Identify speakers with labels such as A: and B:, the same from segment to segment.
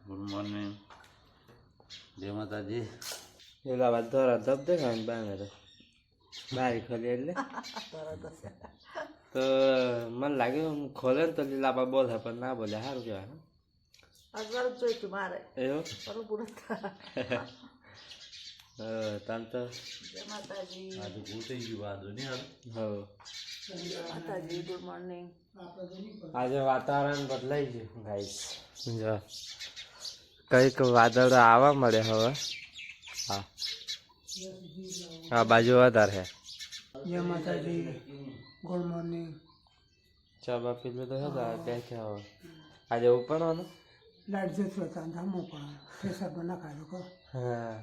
A: Good morning, જય માતાજી.
B: એલા વાત ધોરા ધબ દેખાય બાને તો બારી ખોલી એટલે તો મને લાગ્યું ખોલે ને તો લીલાબા બોલે પણ ના બોલે સારું કહેવાય એવું તમ તો
A: આજે પૂછી ગયું વાંધો નહીં હવે.
C: Good morning.
B: આજે વાતાવરણ બદલાઈ ગયું ગાઈસ. જો કઈક વાદળ આવવા મળે હવે. હા આ બાજુ વધારે
C: જય માતાજી. Good morning.
B: ચા બા પીલું તો હતા ક્યાં ક્યાં હવે આજે ઉપરવાનું
C: લાઈટ જતો હતા ધામો પણ પ્રેશર પર નાખાય લોકો
B: હા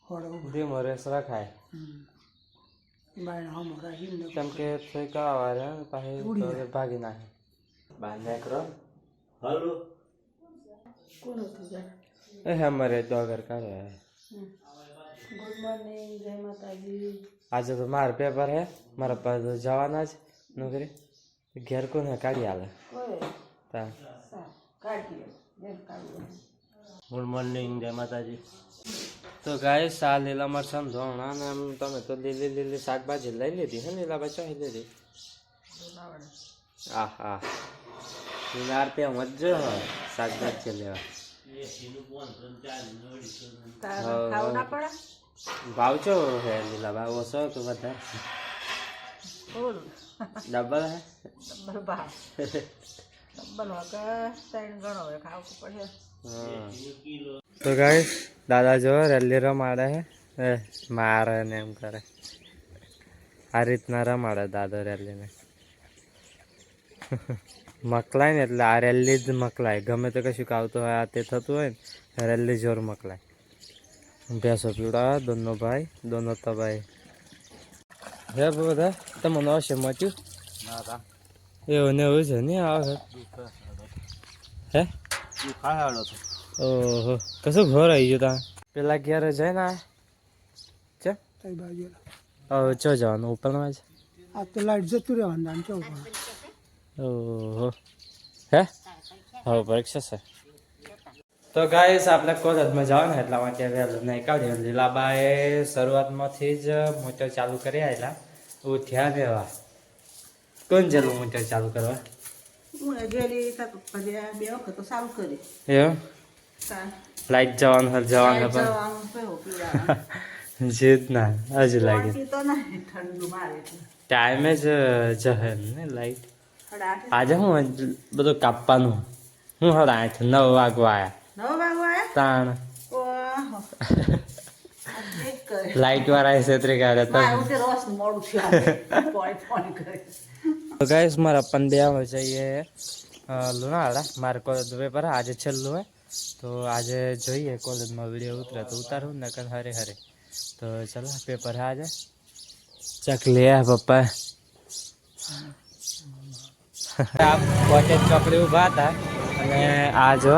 C: હોડે
B: ધીમો રેસ રખાય
C: બાય હમ રાખીને
B: કેમ કે થોડી કવા રે પછી ભાગી નાખે બહાર નીકળો.
A: હાલો.
C: કોણ હતું જાય?
B: એ અમારે ડોગર કરે.
C: Good morning. જય માતાજી.
B: આજે તો મારે પેપર હે મારા પાસે જવાના જ નોકરી ઘેર કોને કાઢી આલે તા
A: ગુડ મોર્નિંગ, જય માતાજી.
B: તો ગાય સા લીલા મરચાં ધોણા ને આમ તમે તો લીલી લીલી શાકભાજી લઈ લીધી હે લીલા બચાવી લીધી. આ હા લીલા તે મજો શાકભાજી લેવા ભાવ છો હે લીલા ભાવ ઓછો કે વધારે ડબલ હે તો ગાઈસ દાદા જો રેલી રમાડે હે મારે ને એમ કરે આ રીતના રમાડે દાદો રેલીને મકલાય ને એટલે આ રેલી જ મકલાય ગમે તો કશું આવતું હોય આ તે થતું હોય ને રેલી જોર મકલાય. ભેંસો પીવડા દોનો ભાઈ દોનો તો ભાઈ હે બધા તમને આવશે મચ્યું એવું ને એવું છે ને આવે હે ઓહો કશું ઘર આવી ગયું તા પેલા ઘેર જાય ને છે હવે ચો જવાનું ઉપરમાં જ
C: આ તો લાઈટ જતું રહેવાનું આમ કેવું
B: ઓહો હે હવે પરીક્ષા છે તો ગાઈસ આપણે કોલેજમાં જવાના એટલા માટે વહેલું નહીં કાઢ્યું. લીલાબાએ શરૂઆતમાંથી જ મોટર ચાલુ કરી આવેલા ઉઠ્યા રહેવા. કોણ ચાલુ મોટર ચાલુ કરવા એમ લાઈટ જવાનું હર જવાનું પણ જીત ના હજુ લાગે ટાઈમે જ જહે ને લાઈટ. આજે હું બધું કાપવાનું હું હળ 9 વાગવા આવ્યા તાણ લાઈટ વાળા છેતરી કાઢે તો ગાઈસ મારા પણ બે જઈએ લુણાવાડા મારે કોલેજ પેપર આજે છેલ્લું હોય તો આજે જોઈએ કોલેજમાં વિડીયો ઉતરે તો ઉતારું ને કન હરે હરે તો ચલો પેપર હે આજે ચકલી હે પપ્પા આ કોટેજ ચોકડી ઊભા હતા અને આ જો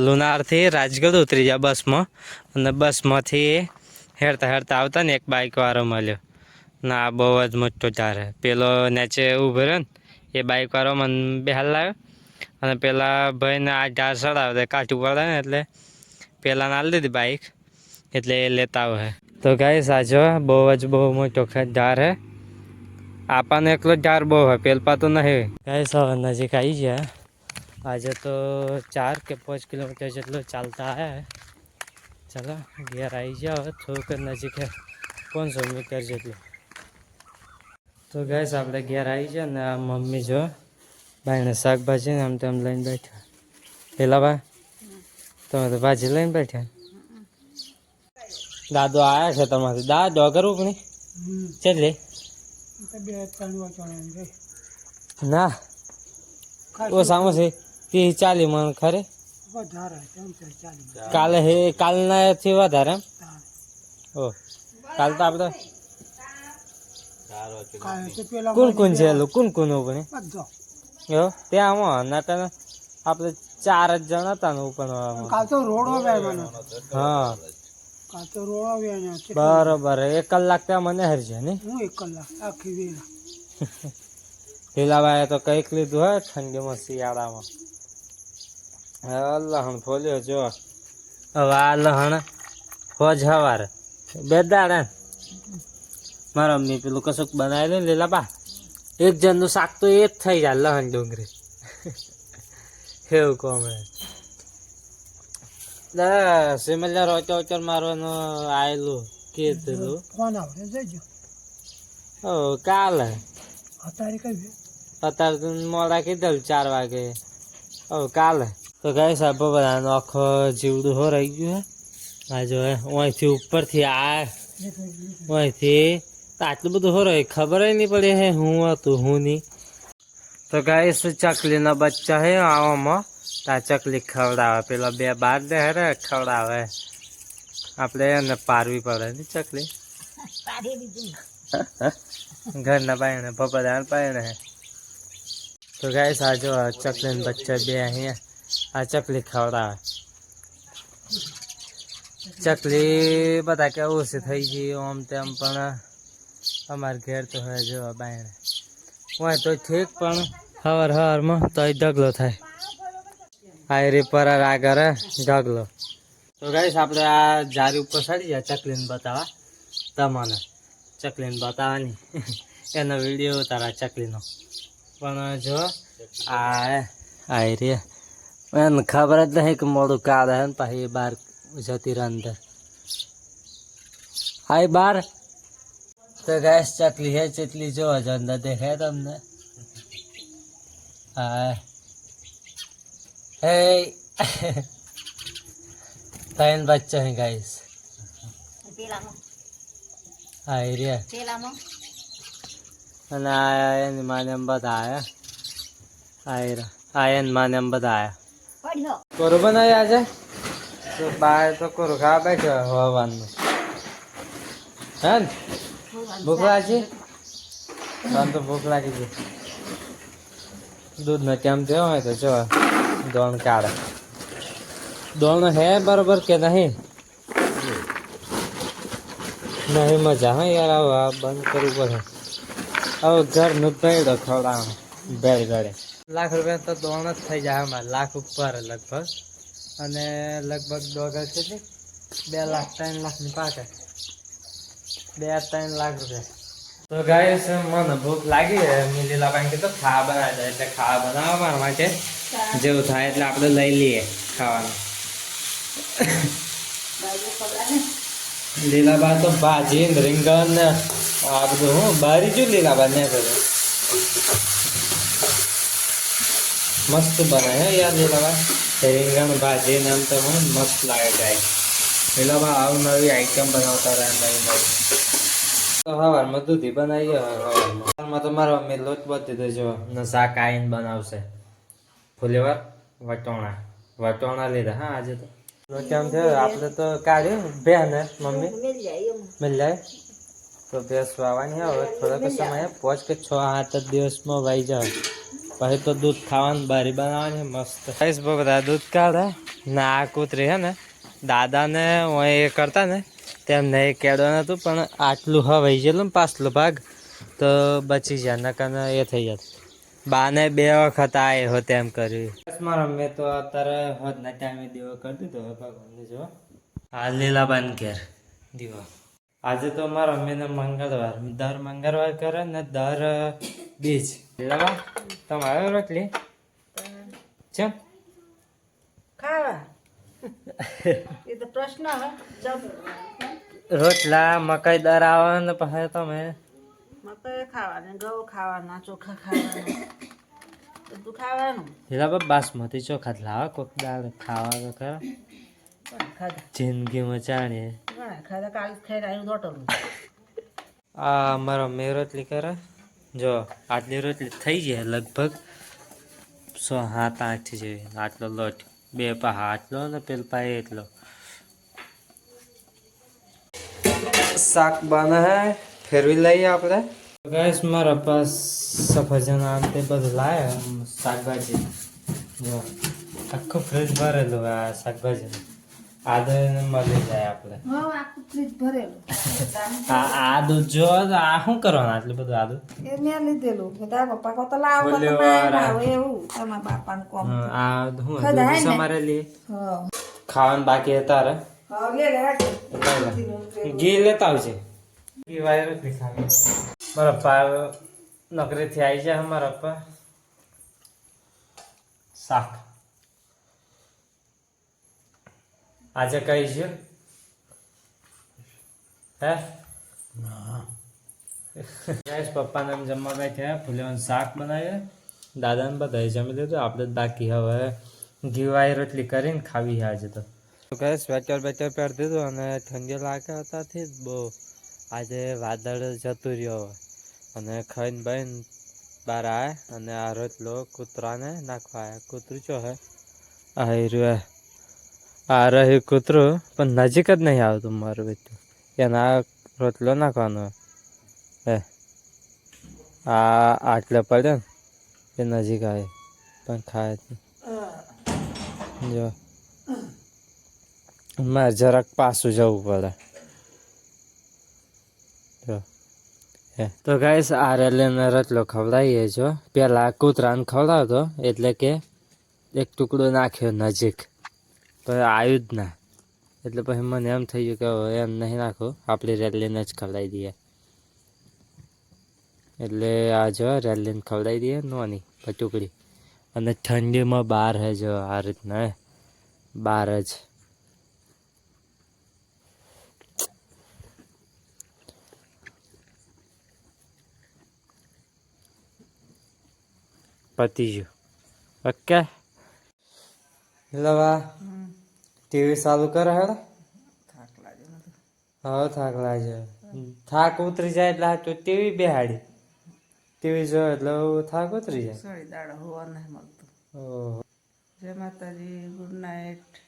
B: લુણાવાડાથી રાજગઢ ઉતરી ગયા બસમાં અને બસમાંથી હેરતા હેરતા આવતા ને એક બાઇક વાળો મળ્યો ના બહુ જ મોટો ઝાડ પેલો નીચે ઊભો રહ્યો ને એ બાઇક વાળો મને બેહાલ લાવ્યો અને પેલા ભાઈને આ ઝાડ ચડાવે કાઠું પડે ને એટલે પેલા ના લીધી બાઇક એટલે એ લેતા આવે. તો ગાઈસ આજો બહુ મોટો ઝાડ હે આપણને એકલો ઝાડ બહુ હોય પેલપા તો નહીં. ગાઈસ હવે નજીક આવી ગયા આજે તો 4 કે 5 કિલોમીટર જેટલું ચાલતા આવ્યા. ચાલો ઘેર આવી જાઓ થોડુંક નજીક 500 મીટર જેટલું. તો ગાઈસ આપણે ઘેર આવી જાય ને આ મમ્મી જો ભાઈને શાકભાજી ને આમ તેમ લઈને બેઠા. પેલા ભાઈ તમે તો ભાજી લઈને બેઠા. દાદો આવ્યા છે તમારી દા ડોગર ઉપણી ચાલે ના ઓ સામો છે 30-40 મણ ખરે કાલે હે કાલના થી વધારે એમ ઓ કાલ તો આપણે કોણ છે કોણ ઉપણી એવો ત્યાં આમાં ના આપણે 4 જ જણ હતા ને ઉપર હા બરોબર 1 કલાક ત્યાં મને હરજે ને
C: 1 કલાક આખી
B: લીલાબાએ તો કંઈક લીધું હોય ઠંડીમાં શિયાળામાં. હવે લહણ ફોલ્યો જો. હવે આ લહણ હોજ હવારે બે દાડા મારા મમ્મી પેલું કશુંક બનાવેલું ને લીલાબા, એક જણનું શાક તો એ જ થઈ જાય લહણ ડુંગળી. એવું કોમે સિમલિયા રોચર મારવાનું આવેલું કીધેલું.
C: ફોન આવડે જઈજો
B: ઓ કાલે
C: અત્યારે કઈ
B: અત્યારે તો મોડા કીધેલું 4 વાગે. ઓ કાલે તો ગાય સાહેબ બધાનો આખો જીવડું હો રહી ગયું હે. આ જો અહીંથી ઉપરથી અહીંથી આટલું બધું હો રહ્યું ખબર નહીં પડે હે હું હતું હું નહીં. તો ગાય ચકલીના બચ્ચા હે આવામાં આ ચકલી ખવડાવે, પેલા 2 બાર દે હે ખવડાવે. આપણે એને પારવી પડે ને ચકલી ઘરના પાયણે ભપદાર પાયણે હે. તો ગાય સાજો ચકલીના બચ્ચા 2 અહીંયા આ ચકલી ખવડાવે. ચકલી બધા કે ઓછી થઈ ગઈ આમ તેમ, પણ અમારે ઘેર તો હવે જો બાયણે હોય તો ઠીક, પણ હવારમાં તો ઢગલો થાય. આયરી પર આગળ ઢગલો. તો ગાઈસ આપણે આ જારી ઉપર ચડી જાય ચકલીને બતાવવા તમને. ચકલીને બતાવવાની એનો વિડીયો ઉતારા ચકલીનો. પણ જો આ આયરી એને ખબર જ નહીં કે મોડું કાઢે ને પછી બહાર જતી રહે અંદર. હાય બાર તો ગાઈસ ચકલી હે ચેટલી જો અંદર દેખાય તમને. હા હે 3 બચ્ચા હે ગાઈસ. હાય રે અને આ એની માને એમ બધા આયા. આ એની માને એમ બધા આયા. કોરું બનાવી આજે તો બહાર તો કોરું ખાવા બેઠો હવાનું હે ને. ભૂખ લાગી મને તો ભૂખ લાગી ગઈ. દૂધનો ટાઈમ થયો હોય તો જો દોણ કાઢે. દોણ હે બરોબર કે નહીં નહીં મજા હા યાર. આવું આ બંધ કરવું પડે. હવે ઘરનું જ ભેડો ખવડાવવાનું ભેળ ગળે. લાખ રૂપિયા તો દોણ જ થઈ જાય અમારે, લાખ ઉપર લગભગ. અને લગભગ ડોગર છે 2 લાખ 3 લાખની પાકે. 2-3 લાખ રૂપિયા. તો ગાઈસ મને ભૂખ લાગી છે. લીલાબાઈ કીધું ખાવા બનાવી દે, એટલે ખાવા બનાવવા માટે જેવું થાય એટલે આપણે લઈ લઈએ ખાવાનું. લીલાબા તો ભાજી રીંગણ ને આ બધું હું બારી જો લીલાબા ને કરે મસ્ત બનાવે હે યાર લીલાબા. રીંગણ ભાજી ને આમ તો મસ્ત લાગે ગાય. લીલાબા આવું નવી આઈટમ બનાવતા રહે નવી. તો હવારમાં દૂધી બનાવીએ. હવારમાં તો મારો મમ્મી લોટ બધી તો જો ને શાક આવીને બનાવશે. ફુલેવર વટોણા લીધા હા આજે તો. કેમ થયો આપણે તો કાઢ્યું બે ને મમ્મી મિલ જાય તો ભેંસ વાવવાની હવે થોડાક સમય 5 કે 6-8 દિવસમાં વાઈ જાય. પછી તો દૂધ ખાવાનું બારી બનાવવાની મસ્ત. બધા દૂધ કાઢે ને આ કૂતરી હે ને દાદાને એ કરતા ને તેમને એ કેળો નતું, પણ આટલું હવાઈ ગયેલું ને પાછલો ભાગ તો બચી જાય નકર એ થઈ જાય. બાને 2 વખત આ હો તેમ કર્યું. મારા મમ્મી તો અત્યારે હોદના ટાઈમે દીવો કરી દીધો ભગવાનને. જો આ લીલાબાન ઘેર દીવો. આજે તો મારા મમ્મીને મંગળવાર દર મંગળવાર કરે ને દર બીજ. લીલાબા તમારે રોટલી ચમ
C: ખાવા એ તો પ્રશ્ન હવે
B: રોટલા મકાઈ દર આવે ને પછી તમે
C: મકાઈ ખાવાના, ઘઉં ખાવાના, ચોખા ખાવાના, બધું ખાવાનું.
B: લીલાબા બાસમતી ચોખા જ લાવે કોઈક દાળ ખાવા તો ખરા.
C: ખાધા
B: જિંદગીમાં જાણીએ
C: ખાધા કાલે ખાઈને આવ્યું દોટલું.
B: આ મારા મમ્મી રોટલી કરે. જો આટલી રોટલી થઈ જાય લગભગ 6-7-8 જેવી. આટલો લોટ 2 પા આટલો ને પેલ પાય એટલો. શાક બને હે ફેરવી લઈએ આપણે. ગાઈસ મારા પાસ સફરજન આમ તે બધું લાયા શાકભાજી. જો આખું ફ્રીજ ભરેલું આ શાકભાજી. આદુ મળી જાય આપણે
C: હા આખું ફ્રીજ ભરેલું
B: આદુ જો આ શું કરવાનું આટલું બધું આદુ
C: એ મેં લીધેલું કે તારા પપ્પા કહો તો લાવો તો
B: ઓલી
C: ના
B: વાર
C: લાવો એવું તમારા બાપાનું કોમ
B: આ શું
C: ખદાય ને.
B: સમારેલી
C: હા
B: ખાવાનું બાકી હતા રે
C: હા લે લે હાટે.
B: ઘી લેતા આવશે ઘી વાયર જ નહીં ખાવી મારા પપ્પા નોકરીથી આવી જાય મારા પપ્પા શાક આજે કઈ છે હે ગાઈસ પપ્પાને એમ જમવા બેઠા ફૂલેવાનું શાક બનાવ્યું દાદાને બધાએ જમી લીધું આપણે જ બાકી હવે ઘી વાય રોટલી કરીને ખાવી છે આજે તો ગાઈસ સ્વેટર બેટર પહેરી દીધું અને ઠંડી લાગે હતાથી જ બહુ આજે વાદળ જતું રહ્યો અને ખાઈને બહીને બહાર આવે અને આ રોટલો કૂતરાને નાખવા આવ્યા કૂતરું ચો હે આ રહ્યું આ રહ્યું કૂતરું પણ નજીક જ નહીં આવતું મારું બેટું એના રોટલો નાખવાનો હે આ આટલે પડે ને એ નજીક આવે પણ ખાય જ નહીં જો મારે જરાક પાછું જવું પડે જો તો ગાઈસ આ રેલીને રોટલો ખવડાવીએ છો પેલા કૂતરાને ખવડાવતો એટલે કે એક ટુકડો નાખ્યો નજીક પણ આવ્યું જ ના એટલે પછી મને એમ થઈ ગયું કે હવે એમ નહીં નાખો આપણી રેલીને જ ખવડાવી દઈએ એટલે આ જો રેલીને ખવડાવી દઈએ નોની ટુકડી અને ઠંડીમાં બહાર હે જો આ રીતના બહાર જ પતી ગયું ઓકે લવા ટીવી ચાલુ કરે હેડો
C: થાક લાગે નથી
B: હવે થાક લાગે થાક ઉતરી જાય એટલે તો ટીવી બેહાડી ટીવી જો એટલે થાક ઉતરી જાય
C: સળી દાડો હોવા નહીં મળતું
B: ઓહો
C: જય માતાજી ગુડ નાઇટ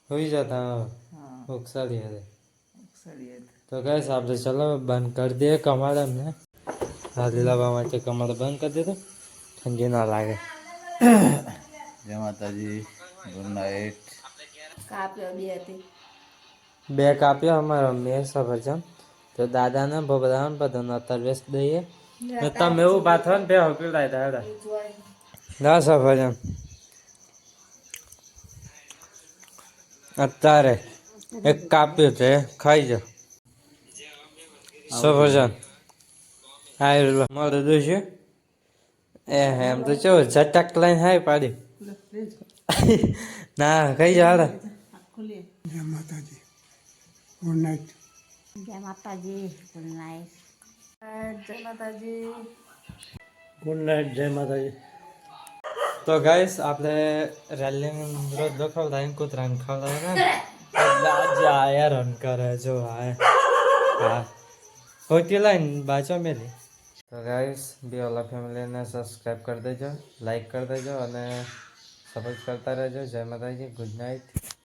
B: હોઈ જતા
C: હા
B: ઉકસાડી હવે
C: સળી
B: તો કઈશ આપણે ચલો બંધ કરી દઈએ કમાડ એમને હા લીલાબા માટે કમાડ બંધ કરી દીધું ઠંડી ના લાગે
A: જય માતાજી ગુડ નાઇટ
C: કાપ્યો બે હતી
B: બે કાપ્યો અમારો મેં સફરજન તો દાદાને બધાને બધાને અત્યારે વેચ દઈએ ને તમે એવું પાથો ને બે પીવડાય તા હેડા ના સફરજન અત્યારે એક કાપ્યું છે ખાઈ જાઓ સફરજન હા મારું દોસ્યું એમ તો ચો ઝટક લઈને હાય પાડી ના કઈ જાડ
C: જય માતાજી ગુડ નાઇટ
D: જય માતાજી ગુડ નાઇટ
C: જય માતાજી
A: ગુડ નાઇટ જય માતાજી
B: તો ગાઈસ આપણે રેલિંગ રોજ ખવડાવીને કૂતરાને ખવડાવે ને હેરાન કરે જો હા હોટી લાઈન બાજો મેલી તો ગાઈસ બીઓલા ફેમિલીને સબસ્ક્રાઈબ કરી દેજો લાઈક કરી દેજો અને સપોર્ટ કરતા રહેજો જય માતાજી ગુડ નાઇટ